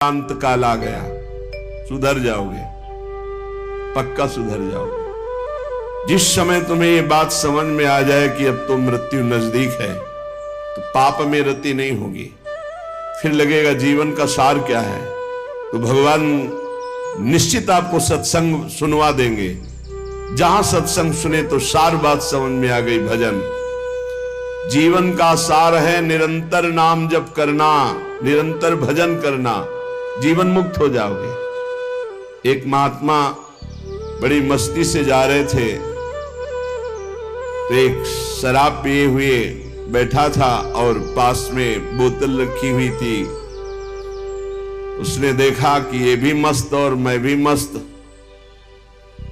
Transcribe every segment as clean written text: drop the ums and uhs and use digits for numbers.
अंत काल आ गया, सुधर जाओगे, पक्का सुधर जाओगे। जिस समय तुम्हें ये बात समझ में आ जाए कि अब तो मृत्यु नजदीक है, तो पाप में रति नहीं होगी। फिर लगेगा जीवन का सार क्या है, तो भगवान निश्चित आपको सत्संग सुनवा देंगे। जहां सत्संग सुने तो सार बात समझ में आ गई। भजन जीवन का सार है, निरंतर नाम जप करना, निरंतर भजन करना, जीवन मुक्त हो जाओगे। एक महात्मा बड़ी मस्ती से जा रहे थे, तो एक शराब पिए हुए बैठा था और पास में बोतल रखी हुई थी। उसने देखा कि ये भी मस्त और मैं भी मस्त।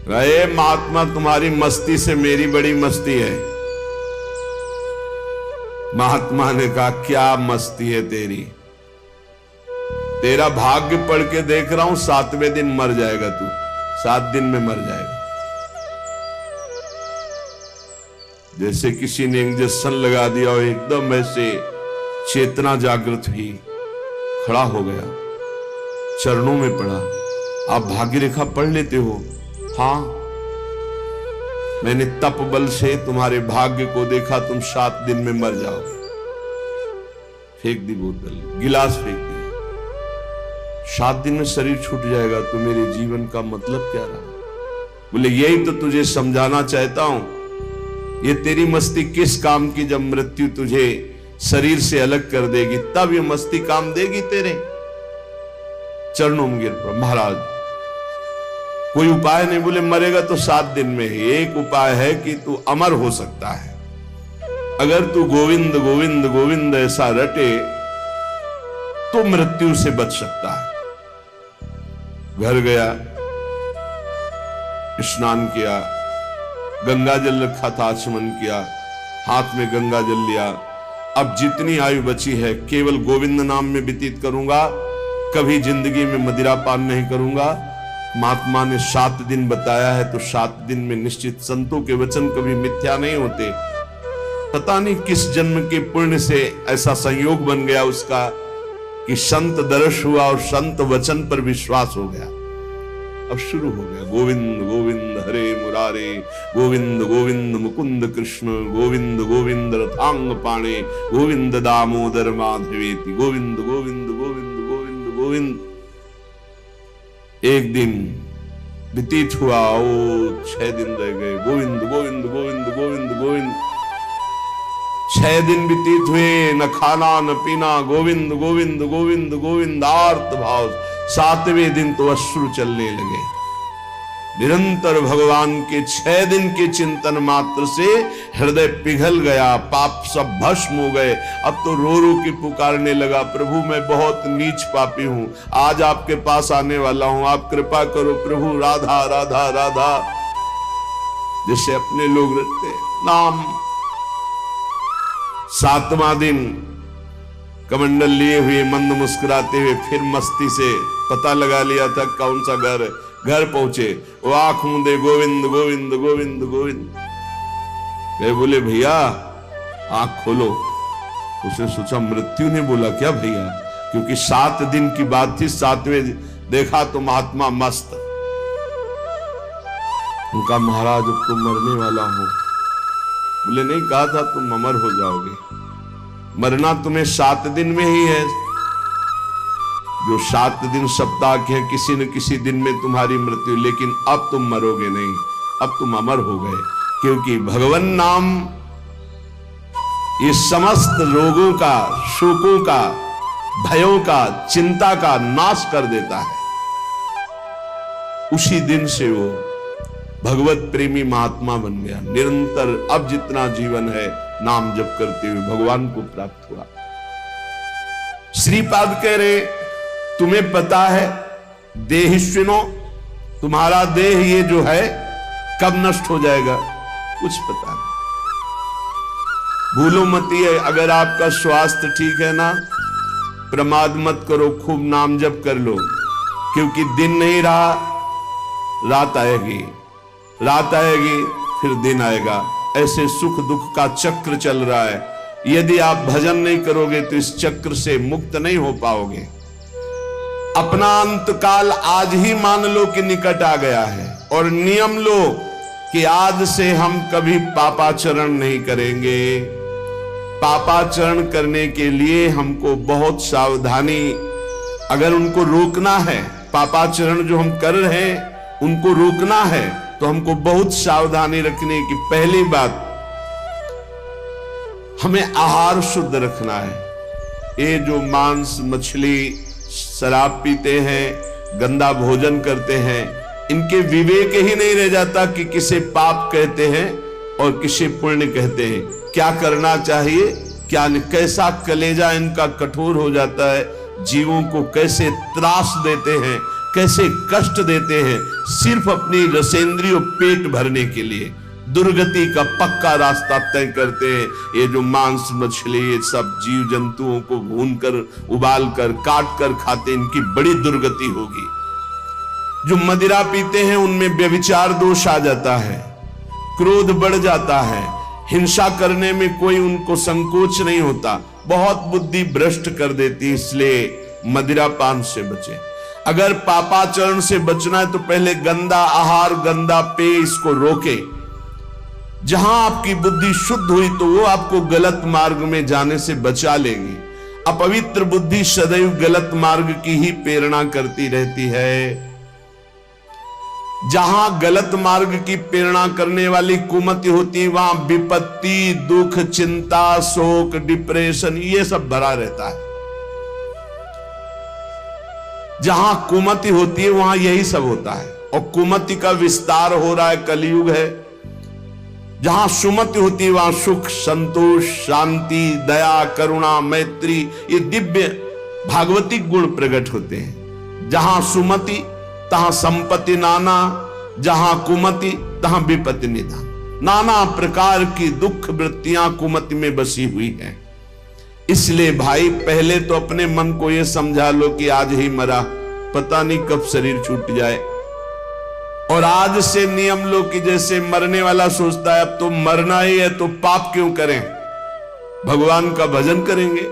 अरे महात्मा, तुम्हारी मस्ती से मेरी बड़ी मस्ती है। महात्मा ने कहा, क्या मस्ती है तेरी? तेरा भाग्य पढ़ के देख रहा हूं, 7वें दिन मर जाएगा तू, 7 दिन में मर जाएगा। जैसे किसी ने इंजेक्शन लगा दिया और एकदम ऐसे चेतना जागृत हुई, खड़ा हो गया, चरणों में पड़ा। आप भाग्य रेखा पढ़ लेते हो? हाँ, मैंने तप बल से तुम्हारे भाग्य को देखा, तुम 7 दिन में मर जाओगे। फेंक दी बोतल, गिलास फेंक दिया। 7 दिन में शरीर छूट जाएगा, तो मेरे जीवन का मतलब क्या रहा? बोले यही तो तुझे समझाना चाहता हूं। ये तेरी मस्ती किस काम की, जब मृत्यु तुझे शरीर से अलग कर देगी, तब ये मस्ती काम देगी तेरे। चरणों में गिर पड़ा। महाराज कोई उपाय नहीं? बोले मरेगा तो 7 दिन में ही। एक उपाय है कि तू अमर हो सकता है। अगर तू गोविंद गोविंद गोविंद ऐसा रटे तो मृत्यु से बच सकता है। घर गया, स्नान किया, गंगा जल रखा था, आचमन किया, हाथ में गंगा जल लिया। अब जितनी आयु बची है केवल गोविंद नाम में व्यतीत करूंगा, कभी जिंदगी में मदिरा पान नहीं करूंगा। महात्मा ने 7 दिन बताया है, तो 7 दिन में निश्चित, संतों के वचन कभी मिथ्या नहीं होते। पता नहीं किस जन्म के पुण्य से ऐसा संयोग बन गया उसका कि संत दर्श हुआ और संत वचन पर विश्वास हो गया। अब शुरू हो गया, गोविंद गोविंद हरे मुरारे, गोविंद गोविंद मुकुंद कृष्ण, गोविंद गोविंद रथांग पाणे, गोविंद दामोदर माधवेति, गोविंद गोविंद गोविंद गोविंद गोविंद। एक दिन व्यतीत हुआ, ओ 6 दिन रह गए, गोविंद गोविंद गोविंद गोविंद गोविंद। 6 दिन व्यतीत हुए, न खाना न पीना, गोविंद गोविंद गोविंद गोविंद, आर्त भाव। 7वें दिन तो अश्रु चलने लगे। निरंतर भगवान के 6 दिन के चिंतन मात्र से हृदय पिघल गया, पाप सब भस्म हो गए। अब तो रो रो के पुकारने लगा, प्रभु मैं बहुत नीच पापी हूं, आज आपके पास आने वाला हूं, आप कृपा करो प्रभु, राधा राधा राधा, जैसे अपने लोग रटते नाम। 7वां दिन कमंडल लिए हुए, मंद मुस्कुराते हुए, फिर मस्ती से पता लगा लिया था कौन सा घर पहुंचे। वो आंख मूंदे, गोविंद गोविंद गोविंद गोविंद। गए, बोले भैया आंख खोलो। उसने सोचा मृत्यु ने बोला क्या भैया, क्योंकि 7 दिन की बात थी। 7वें देखा तो महात्मा मस्त। उनका महाराज अब तुम मरने वाला हो। बोले नहीं, कहा था तुम अमर हो जाओगे। मरना तुम्हें 7 दिन में ही है। जो 7 दिन सप्ताह के हैं, किसी न किसी दिन में तुम्हारी मृत्यु, लेकिन अब तुम मरोगे नहीं, अब तुम अमर हो गए। क्योंकि भगवान नाम ये समस्त रोगों का, शोकों का, भयों का, चिंता का नाश कर देता है। उसी दिन से वो भगवत प्रेमी महात्मा बन गया। निरंतर अब जितना जीवन है नाम जप करते हुए भगवान को प्राप्त हुआ। श्रीपाद कह रहे, तुम्हें पता है देहिष्विनो, तुम्हारा देह ये जो है कब नष्ट हो जाएगा? कुछ पता नहीं। भूलो मत, अगर आपका स्वास्थ्य ठीक है ना, प्रमाद मत करो, खूब नाम जप कर लो, क्योंकि दिन नहीं रहा, रात आएगी, रात आएगी, फिर दिन आएगा। ऐसे सुख दुख का चक्र चल रहा है। यदि आप भजन नहीं करोगे तो इस चक्र से मुक्त नहीं हो पाओगे। अपना अंतकाल आज ही मान लो कि निकट आ गया है और नियम लो कि आज से हम कभी पापाचरण नहीं करेंगे। पापाचरण करने के लिए हमको बहुत सावधानी, अगर उनको रोकना है, पापाचरण जो हम कर रहे हैं उनको रोकना है तो हमको बहुत सावधानी रखने की। पहली बात, हमें आहार शुद्ध रखना है। ये जो मांस मछली शराब पीते हैं, गंदा भोजन करते हैं, इनके विवेक ही नहीं रह जाता कि किसे पाप कहते हैं और किसे पुण्य कहते हैं, क्या करना चाहिए क्या नहीं। कैसा कलेजा इनका कठोर हो जाता है, जीवों को कैसे त्रास देते हैं, कैसे कष्ट देते हैं, सिर्फ अपनी रसेंद्रियों पेट भरने के लिए दुर्गति का पक्का रास्ता तय करते हैं। ये जो मांस मछली, ये सब जीव जंतुओं को भूनकर, उबालकर, काटकर खाते, इनकी बड़ी दुर्गति होगी। जो मदिरा पीते हैं उनमें व्यभिचार दोष आ जाता है, क्रोध बढ़ जाता है, हिंसा करने में कोई उनको संकोच नहीं होता, बहुत बुद्धि भ्रष्ट कर देती। इसलिए मदिरा पान से बचे। अगर पापाचरण से बचना है तो पहले गंदा आहार, गंदा पेय, इसको रोके। जहां आपकी बुद्धि शुद्ध हुई तो वो आपको गलत मार्ग में जाने से बचा लेगी। अपवित्र बुद्धि सदैव गलत मार्ग की ही प्रेरणा करती रहती है। जहां गलत मार्ग की प्रेरणा करने वाली कुमति होती है वहां विपत्ति, दुख, चिंता, शोक, डिप्रेशन, ये सब भरा रहता है। जहां कुमति होती है वहां यही सब होता है और कुमति का विस्तार हो रहा है, कलयुग है। जहां सुमति होती है वहां सुख, संतोष, शांति, दया, करुणा, मैत्री, ये दिव्य भागवतिक गुण प्रकट होते हैं। जहां सुमति तहां संपत्ति नाना, जहां कुमति तहां विपत्ति निधान। नाना प्रकार की दुख वृत्तियां कुमति में बसी हुई हैं। इसलिए भाई पहले तो अपने मन को यह समझा लो कि आज ही मरा, पता नहीं कब शरीर छूट जाए। और आज से नियम लो कि जैसे मरने वाला सोचता है अब तो मरना ही है तो पाप क्यों करें, भगवान का भजन करेंगे।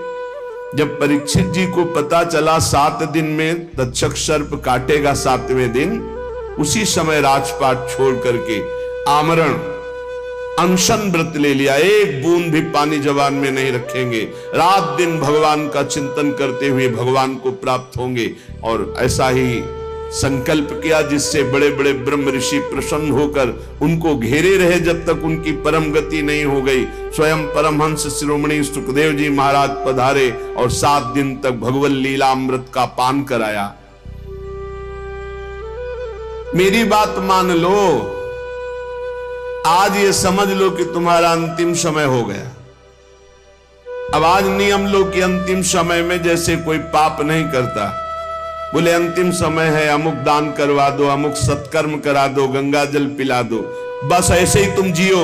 जब परीक्षित जी को पता चला 7 दिन में तक्षक सर्प काटेगा 7वें दिन, उसी समय राजपाट छोड़ करके आमरण अनशन व्रत ले लिया। एक बूंद भी पानी जबान में नहीं रखेंगे, रात दिन भगवान का चिंतन करते हुए भगवान को प्राप्त होंगे। और ऐसा ही संकल्प किया जिससे बड़े बड़े ब्रह्म ऋषि प्रसन्न होकर उनको घेरे रहे जब तक उनकी परम गति नहीं हो गई। स्वयं परमहंस शिरोमणि सुखदेव जी महाराज पधारे और 7 दिन तक भगवत लीलामृत का पान कराया। मेरी बात मान लो, आज ये समझ लो कि तुम्हारा अंतिम समय हो गया। अब आज नियम लो कि अंतिम समय में जैसे कोई पाप नहीं करता, बोले अंतिम समय है, अमुक दान करवा दो, अमुक सत्कर्म करा दो, गंगा जल पिला दो, बस ऐसे ही तुम जियो।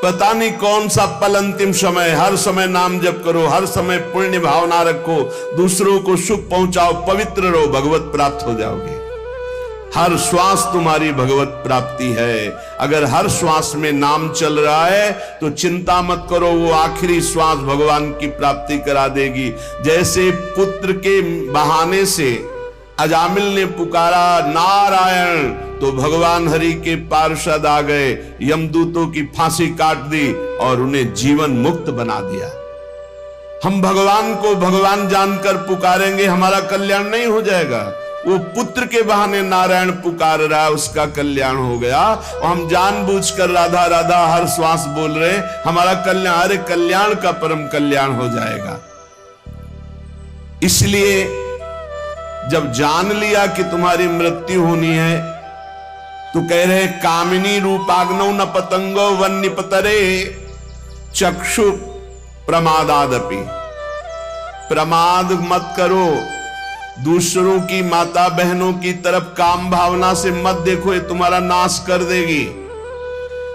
पता नहीं कौन सा पल अंतिम समय। हर समय नाम जप करो, हर समय पुण्य भावना रखो, दूसरों को सुख पहुंचाओ, पवित्र रहो, भगवत प्राप्त हो जाओगे। हर श्वास तुम्हारी भगवत प्राप्ति है। अगर हर श्वास में नाम चल रहा है तो चिंता मत करो, वो आखिरी श्वास भगवान की प्राप्ति करा देगी। जैसे पुत्र के बहाने से अजामिल ने पुकारा नारायण तो भगवान हरि के पार्षद आ गए, यमदूतों की फांसी काट दी और उन्हें जीवन मुक्त बना दिया। हम भगवान को भगवान जानकर पुकारेंगे, हमारा कल्याण नहीं हो जाएगा। वो पुत्र के बहाने नारायण पुकार रहा है, उसका कल्याण हो गया। और हम जानबूझकर राधा राधा हर श्वास बोल रहे, हमारा कल्याण, अरे कल्याण का परम कल्याण हो जाएगा। इसलिए जब जान लिया कि तुम्हारी मृत्यु होनी है तो कह रहे कामिनी रूपाग्नौ न पतंगो वन निपतरे चक्षु प्रमादादपि। प्रमाद मत करो, दूसरों की माता बहनों की तरफ काम भावना से मत देखो, ये तुम्हारा नाश कर देगी।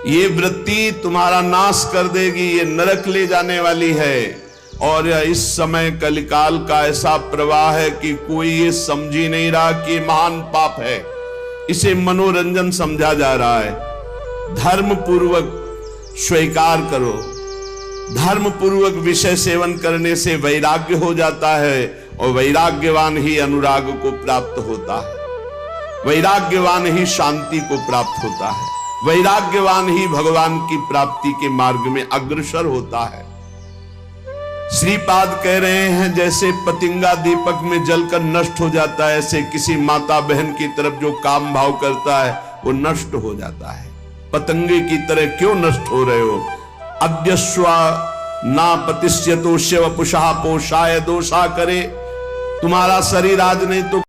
ये वृत्ति तुम्हारा नाश कर देगी, ये नरक ले जाने वाली है। और इस समय कलिकाल का ऐसा प्रवाह है कि कोई ये समझ ही नहीं रहा कि ये महान पाप है, इसे मनोरंजन समझा जा रहा है। धर्म पूर्वक स्वीकार करो। धर्म पूर्वक विषय सेवन करने से वैराग्य हो जाता है और वैराग्यवान ही अनुराग को प्राप्त होता है, वैराग्यवान ही शांति को प्राप्त होता है, वैराग्यवान ही भगवान की प्राप्ति के मार्ग में अग्रसर होता है। श्रीपाद कह रहे हैं जैसे पतिंगा दीपक में जलकर नष्ट हो जाता है, ऐसे किसी माता बहन की तरफ जो काम भाव करता है वो नष्ट हो जाता है। पतंगे की तरह क्यों नष्ट हो रहे हो? अद्यस्वा ना पतिष्यतो शिव पुषा पोषाय दोषा करे। तुम्हारा शरीर आज नहीं तो